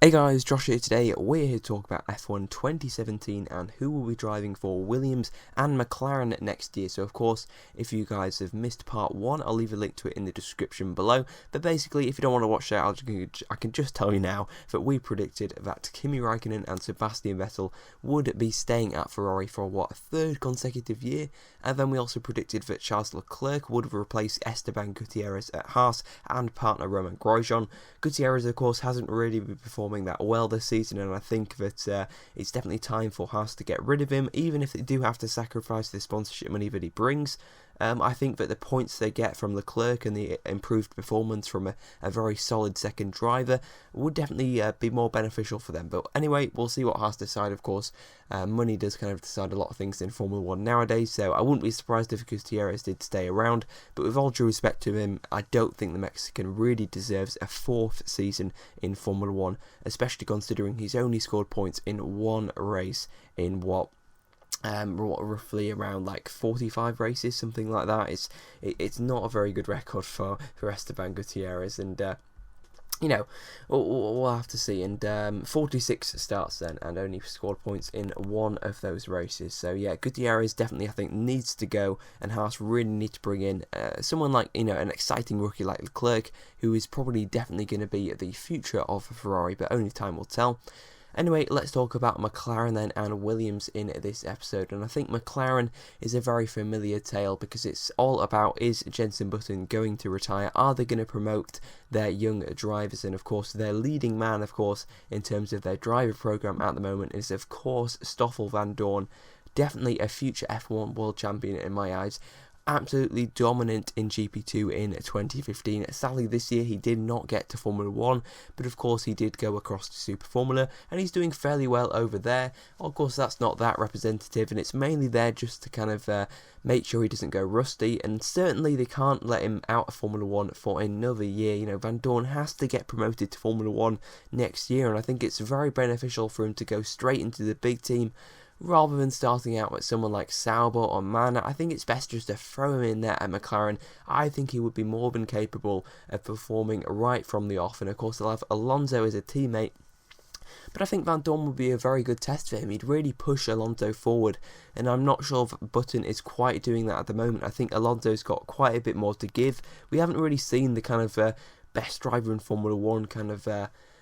Hey guys, Josh here today. We're here to talk about F1 2017 and who will be driving for Williams and McLaren next year. So of course, if you guys have missed part 1, I'll leave a link to it in the description below. But basically, if you don't want to watch that, I can just tell you now that we predicted that Kimi Raikkonen and Sebastian Vettel would be staying at Ferrari for a third consecutive year. And then we also predicted that Charles Leclerc would replace Esteban Gutierrez at Haas and partner Romain Grosjean. Gutierrez, of course, hasn't really been performing that well this season, and I think that it's definitely time for Haas to get rid of him, even if they do have to sacrifice the sponsorship money that he brings. I think that the points they get from Leclerc and the improved performance from a very solid second driver would definitely be more beneficial for them. But anyway, we'll see what Haas decide. Of course, money does kind of decide a lot of things in Formula 1 nowadays, so I wouldn't be surprised if Gutierrez did stay around. But with all due respect to him, I don't think the Mexican really deserves a fourth season in Formula 1, especially considering he's only scored points in one race in roughly around like 45 races, something like that. It's not a very good record for Esteban Gutierrez, and we'll have to see. And 46 starts then, and only scored points in one of those races. So yeah, Gutierrez definitely, I think, needs to go, and Haas really need to bring in someone like, an exciting rookie like Leclerc, who is probably definitely going to be the future of Ferrari, but only time will tell. Anyway, let's talk about McLaren then and Williams in this episode. And I think McLaren is a very familiar tale, because it's all about, is Jenson Button going to retire? Are they going to promote their young drivers? And of course, their leading man, of course, in terms of their driver program at the moment is, of course, Stoffel Van Dorn. Definitely a future F1 world champion in my eyes. Absolutely dominant in GP2 in 2015. Sadly, this year he did not get to Formula 1, but of course he did go across to Super Formula, and he's doing fairly well over there. Of course, that's not that representative, and it's mainly there just to kind of make sure he doesn't go rusty, and certainly they can't let him out of Formula 1 for another year. Van Dorn has to get promoted to Formula 1 next year, and I think it's very beneficial for him to go straight into the big team, rather than starting out with someone like Sauber or Manor. I think it's best just to throw him in there at McLaren. I think he would be more than capable of performing right from the off, and of course they'll have Alonso as a teammate. But I think Van Dorn would be a very good test for him. He'd really push Alonso forward, and I'm not sure if Button is quite doing that at the moment. I think Alonso's got quite a bit more to give. We haven't really seen the kind of best driver in Formula 1 kind of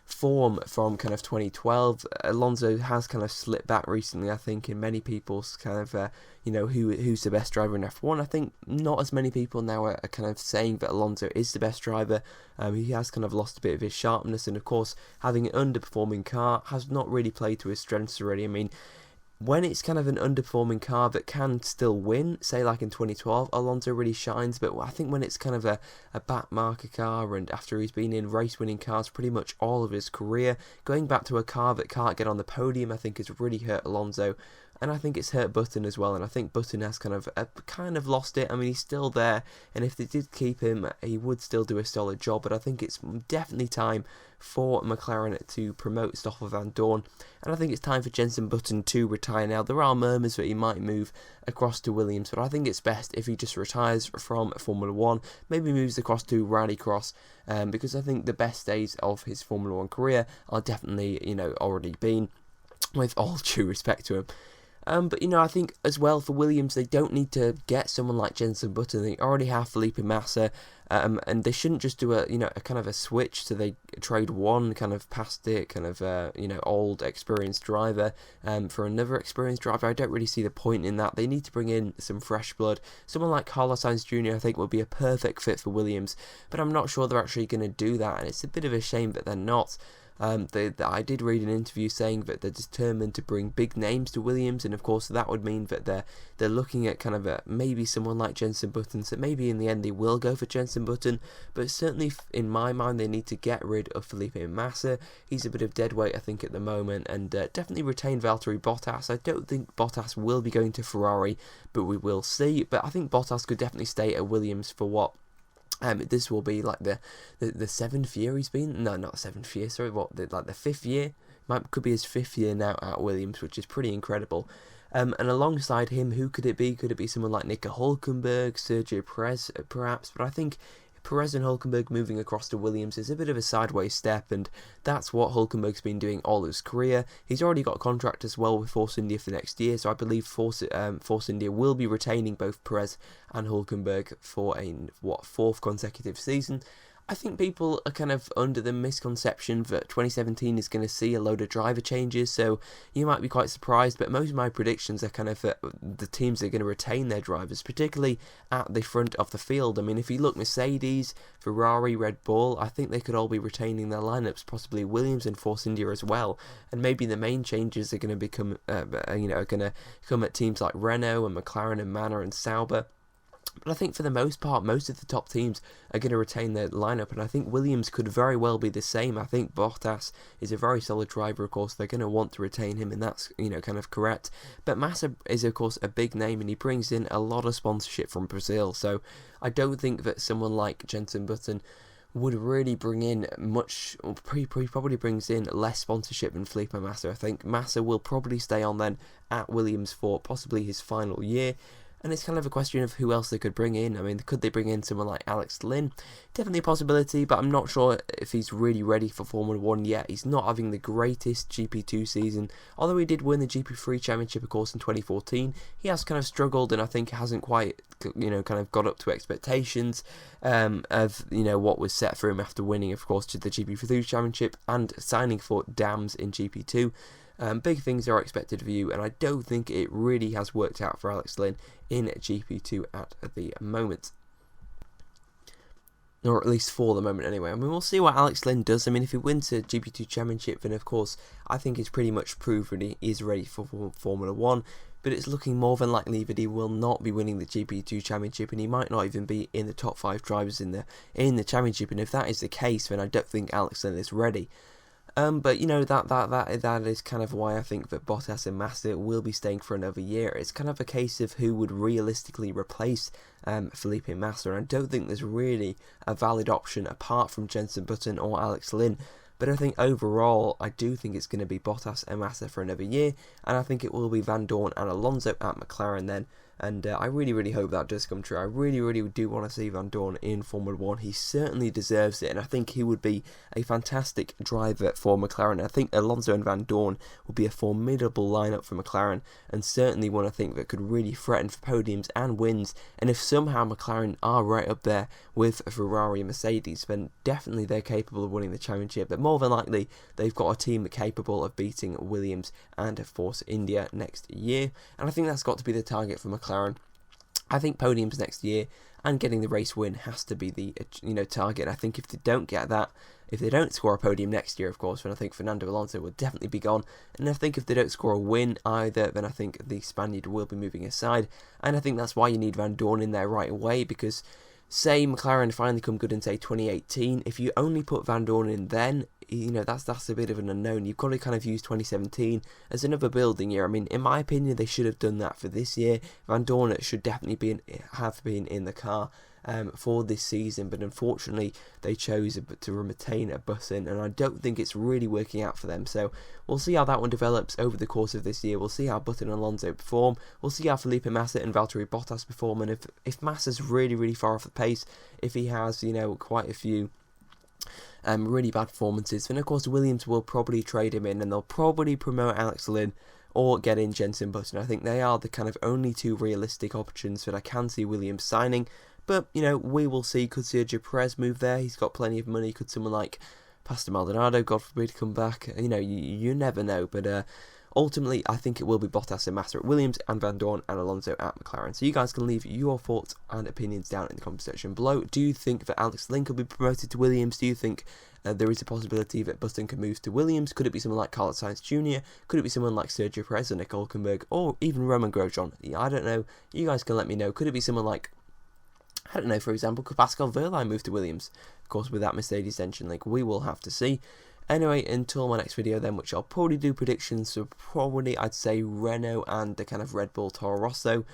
form from kind of 2012. Alonso has kind of slipped back recently, I think, in many people's kind of who's the best driver in F1. I think not as many people now are kind of saying that Alonso is the best driver. He has kind of lost a bit of his sharpness, and of course having an underperforming car has not really played to his strengths already. I mean, when it's kind of an underperforming car that can still win, say like in 2012, Alonso really shines. But I think when it's kind of a back marker car, and after he's been in race-winning cars pretty much all of his career, going back to a car that can't get on the podium, I think has really hurt Alonso. And I think it's hurt Button as well, and I think Button has kind of lost it. I mean, he's still there, and if they did keep him, he would still do a solid job, but I think it's definitely time for McLaren to promote Stoffel Van Dorn, and I think it's time for Jenson Button to retire now. There are murmurs that he might move across to Williams, but I think it's best if he just retires from Formula 1, maybe moves across to Rallycross, because I think the best days of his Formula 1 career are definitely, already been, with all due respect to him. But I think as well for Williams, they don't need to get someone like Jenson Button. They already have Felipe Massa, and they shouldn't just do a kind of a switch. So they trade one kind of past it, kind of old experienced driver for another experienced driver. I don't really see the point in that. They need to bring in some fresh blood. Someone like Carlos Sainz Jr. I think will be a perfect fit for Williams, but I'm not sure they're actually going to do that, and it's a bit of a shame that they're not. I did read an interview saying that they're determined to bring big names to Williams, and of course that would mean that they're looking at kind of maybe someone like Jenson Button. So maybe in the end they will go for Jenson Button, but certainly in my mind they need to get rid of Felipe Massa. He's a bit of dead weight, I think, at the moment, and definitely retain Valtteri Bottas. I don't think Bottas will be going to Ferrari, but we will see. But I think Bottas could definitely stay at Williams for what this will be like the seventh year he's been. No, not seventh year. Sorry, the fifth year? Could be his fifth year now at Williams, which is pretty incredible. And alongside him, who could it be? Could it be someone like Nico Hülkenberg, Sergio Perez, perhaps? But I think Perez and Hulkenberg moving across to Williams is a bit of a sideways step, and that's what Hulkenberg's been doing all his career. He's already got a contract as well with Force India for next year, so I believe Force India will be retaining both Perez and Hulkenberg for a, fourth consecutive season. I think people are kind of under the misconception that 2017 is going to see a load of driver changes, so you might be quite surprised, but most of my predictions are kind of that the teams are going to retain their drivers, particularly at the front of the field. I mean, if you look Mercedes, Ferrari, Red Bull, I think they could all be retaining their lineups, possibly Williams and Force India as well, and maybe the main changes are going to become, are going to come at teams like Renault and McLaren and Manor and Sauber. But I think for the most part, most of the top teams are going to retain their lineup, and I think Williams could very well be the same. I think Bottas is a very solid driver, of course. They're going to want to retain him, and that's, kind of correct. But Massa is, of course, a big name, and he brings in a lot of sponsorship from Brazil. So I don't think that someone like Jenson Button would really bring in much, or probably brings in less sponsorship than Felipe Massa. I think Massa will probably stay on then at Williams for possibly his final year. And it's kind of a question of who else they could bring in. I mean, could they bring in someone like Alex Lynn? Definitely a possibility, but I'm not sure if he's really ready for Formula 1 yet. He's not having the greatest GP2 season. Although he did win the GP3 championship, of course, in 2014, he has kind of struggled, and I think hasn't quite, kind of got up to expectations of, what was set for him after winning, of course, to the GP3 championship and signing for Dams in GP2. Big things are expected of you, and I don't think it really has worked out for Alex Lynn in GP2 at the moment. Or at least for the moment anyway. I mean, we'll see what Alex Lynn does. I mean, if he wins a GP2 championship, then of course, I think he's pretty much proven he is ready for Formula 1. But it's looking more than likely that he will not be winning the GP2 championship, and he might not even be in the top 5 drivers in the championship. And if that is the case, then I don't think Alex Lynn is ready. But that is kind of why I think that Bottas and Massa will be staying for another year. It's kind of a case of who would realistically replace Felipe Massa, and I don't think there's really a valid option apart from Jenson Button or Alex Lynn. But I think overall, I do think it's going to be Bottas and Massa for another year, and I think it will be Van Dorn and Alonso at McLaren then. And I really, really hope that does come true. I really, really do want to see Van Dorn in Formula 1. He certainly deserves it, and I think he would be a fantastic driver for McLaren. I think Alonso and Van Dorn would be a formidable lineup for McLaren, and certainly one I think that could really threaten for podiums and wins. And if somehow McLaren are right up there with Ferrari and Mercedes, then definitely they're capable of winning the championship. But more than likely, they've got a team capable of beating Williams and Force India next year, and I think that's got to be the target for McLaren. I think podiums next year and getting the race win has to be the target. I think if they don't get that, if they don't score a podium next year, of course, then I think Fernando Alonso will definitely be gone. And I think if they don't score a win either, then I think the Spaniard will be moving aside. And I think that's why you need Van Dorn in there right away, because say McLaren finally come good in, say, 2018, if you only put Van Dorn in then, that's a bit of an unknown. You've got to kind of use 2017 as another building year. I mean, in my opinion, they should have done that for this year. Van Dorn should definitely have been in the car for this season, but unfortunately they chose to retain a Button, and I don't think it's really working out for them. So we'll see how that one develops over the course of this year. We'll see how Button and Alonso perform. We'll see how Felipe Massa and Valtteri Bottas perform, and if Massa's really, really far off the pace, if he has quite a few really bad performances, then of course Williams will probably trade him in, and they'll probably promote Alex Lynn or get in Jenson Button. I think they are the kind of only two realistic options that I can see Williams signing. But, we will see. Could Sergio Perez move there? He's got plenty of money. Could someone like Pastor Maldonado, God forbid, come back? You never know. But ultimately, I think it will be Bottas and Massa at Williams and Van Dorn and Alonso at McLaren. So you guys can leave your thoughts and opinions down in the comment section below. Do you think that Alex Lynn could be promoted to Williams? Do you think there is a possibility that Button could move to Williams? Could it be someone like Carlos Sainz Jr.? Could it be someone like Sergio Perez or Nick Hulkenberg? Or even Roman Grosjean? I don't know. You guys can let me know. Could it be someone like, I don't know, for example, could Pascal Wehrlein move to Williams? Of course, with that Mercedes engine link, we will have to see. Anyway, until my next video then, which I'll probably do predictions, so probably I'd say Renault and the kind of Red Bull Toro Rosso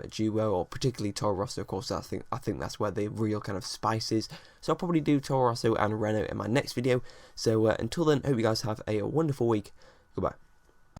duo, or particularly Toro Rosso, of course. I think that's where the real kind of spice is. So I'll probably do Toro Rosso and Renault in my next video. So until then, hope you guys have a wonderful week. Goodbye.